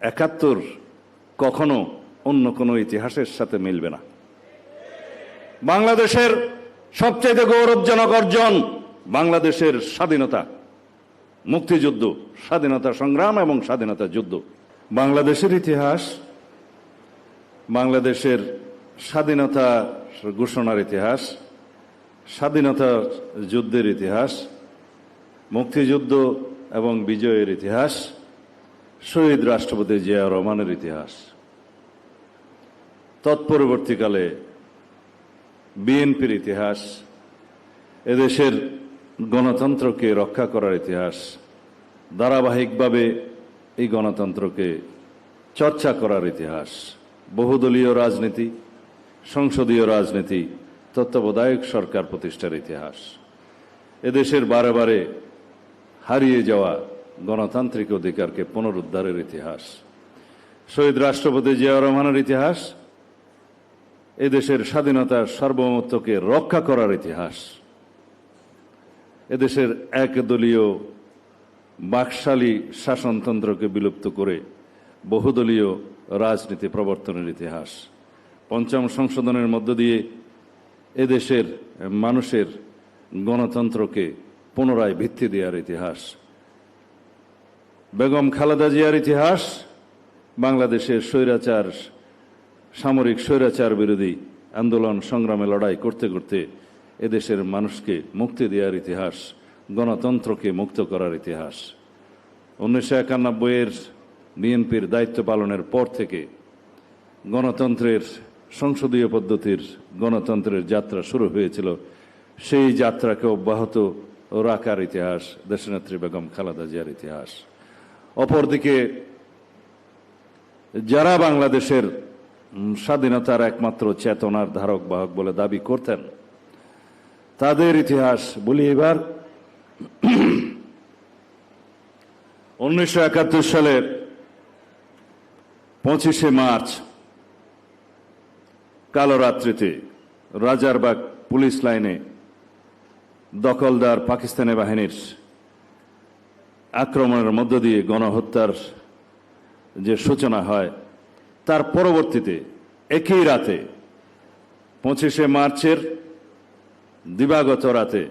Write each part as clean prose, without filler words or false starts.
71 কখনো অন্য কোনো ইতিহাসের সাথে মিলবে না। বাংলাদেশের সবচেয়ে গৌরবজনক অর্জন বাংলাদেশের স্বাধীনতা, মুক্তিযুদ্ধ, স্বাধীনতা সংগ্রাম এবং স্বাধীনতা যুদ্ধ। বাংলাদেশের ইতিহাস, বাংলাদেশের স্বাধীনতা ঘোষণার ইতিহাস, স্বাধীনতা যুদ্ধের ইতিহাস, মুক্তিযুদ্ধ এবং বিজয়ের ইতিহাস, শহীদ রাষ্ট্রপতি জিয়াউর রহমানের ইতিহাস, তৎপরবর্তীকালে বিএনপির ইতিহাস, এদেশের গণতন্ত্রকে রক্ষা করার ইতিহাস, ধারাবাহিকভাবে এই গণতন্ত্রকে চর্চা করার ইতিহাস, বহুদলীয় রাজনীতি, সংসদীয় রাজনীতি, তত্ত্বাবধায়ক সরকার প্রতিষ্ঠার ইতিহাস, এদেশের বারে বারে হারিয়ে যাওয়া গণতান্ত্রিক অধিকারকে পুনরুদ্ধারের ইতিহাস, শহীদ রাষ্ট্রপতি জিয়াউর রহমানের ইতিহাস, এদেশের স্বাধীনতার সার্বভৌমত্বকে রক্ষা করার ইতিহাস, এদেশের একদলীয় বাকশালী শাসনতন্ত্রকে বিলুপ্ত করে বহুদলীয় রাজনীতি প্রবর্তনের ইতিহাস, পঞ্চম সংশোধনের মধ্য দিয়ে এদেশের মানুষের গণতন্ত্রকে পুনরায় ভিত্তি দেওয়ার ইতিহাস, বেগম খালেদা জিয়ার ইতিহাস, বাংলাদেশের স্বৈরাচার, সামরিক স্বৈরাচার বিরোধী আন্দোলন সংগ্রামে লড়াই করতে করতে এদেশের মানুষকে মুক্তি দেওয়ার ইতিহাস, গণতন্ত্রকে মুক্ত করার ইতিহাস। 1991-এর বিএনপির দায়িত্ব পালনের পর থেকে গণতন্ত্রের, সংসদীয় পদ্ধতির গণতন্ত্রের যাত্রা শুরু হয়েছিল। সেই যাত্রাকে অব্যাহত রাখার ইতিহাস দেশনেত্রী বেগম খালেদা জিয়ার ইতিহাস। অপরদিকে যারা বাংলাদেশের স্বাধীনতার একমাত্র চেতনার ধারক বাহক বলে দাবি করতেন, তাদের ইতিহাস বলি এবার। 1971 সালের 25শে মার্চ কালো রাত্রিতে রাজারবাগ পুলিশ লাইনে দখলদার পাকিস্তানি বাহিনীর আক্রমণের মধ্য দিয়ে গণহত্যার যে সূচনা হয়, তার পরবর্তীতে একই রাতে 25শে মার্চের দিবাগত রাতে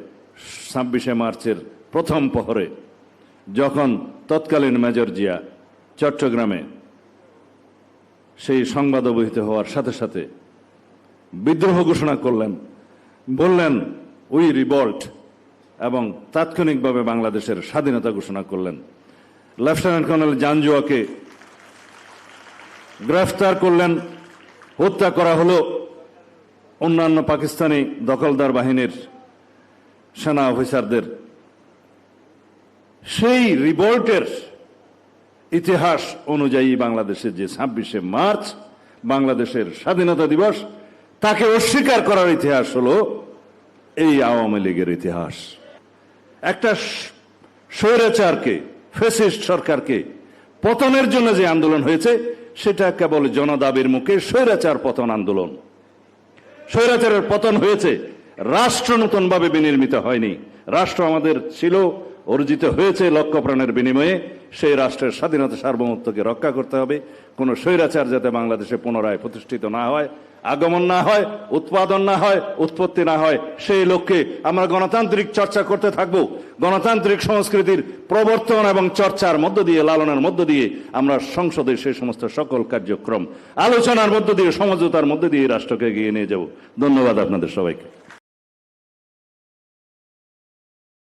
26শে মার্চের প্রথম প্রহরে যখন তৎকালীন মেজর জিয়া চট্টগ্রামে সেই সংবাদ অবহিত হওয়ার সাথে সাথে বিদ্রোহ ঘোষণা করলেন, বললেন উই রিভল্ট, এবং তাৎক্ষণিকভাবে বাংলাদেশের স্বাধীনতা ঘোষণা করলেন। লেফটেন্যান্ট কর্নেল জানজুয়াকে গ্রেফতার করলেন, হত্যা করা হলো অন্যান্য পাকিস্তানি দখলদার বাহিনীর সেনা অফিসারদের। সেই রিভল্টের ইতিহাস অনুযায়ী বাংলাদেশের যে 26শে মার্চ বাংলাদেশের স্বাধীনতা দিবস, তাকে অস্বীকার করার ইতিহাস হলো এই আওয়ামী লীগের ইতিহাস। একটা স্বৈরাচারকে, ফ্যাসিস্ট সরকারকে পতনের জন্য যে আন্দোলন হয়েছে, সেটা কেবল জনদাবির মুখে স্বৈরাচার পতন আন্দোলন। স্বৈরাচারের পতন হয়েছে, রাষ্ট্র নতুনভাবে বিনির্মিত হয়নি। রাষ্ট্র আমাদের ছিল, অর্জিত হয়েছে লক্ষ প্রাণের বিনিময়ে। সেই রাষ্ট্রের স্বাধীনতা সার্বভৌমত্বকে রক্ষা করতে হবে। কোনো স্বৈরাচার যাতে বাংলাদেশে পুনরায় প্রতিষ্ঠিত না হয়, আগমন না হয়, উৎপাদন না হয়, উৎপত্তি না হয়, সেই লক্ষ্যে আমরা গণতান্ত্রিক চর্চা করতে থাকব। গণতান্ত্রিক সংস্কৃতির প্রবর্তন এবং চর্চার মধ্য দিয়ে, লালনের মধ্য দিয়ে আমরা সংসদে সেই সমস্ত সকল কার্যক্রম আলোচনার মধ্য দিয়ে, সমঝোতার মধ্য দিয়ে রাষ্ট্রকে এগিয়ে নিয়ে যাব। ধন্যবাদ আপনাদের সবাইকে।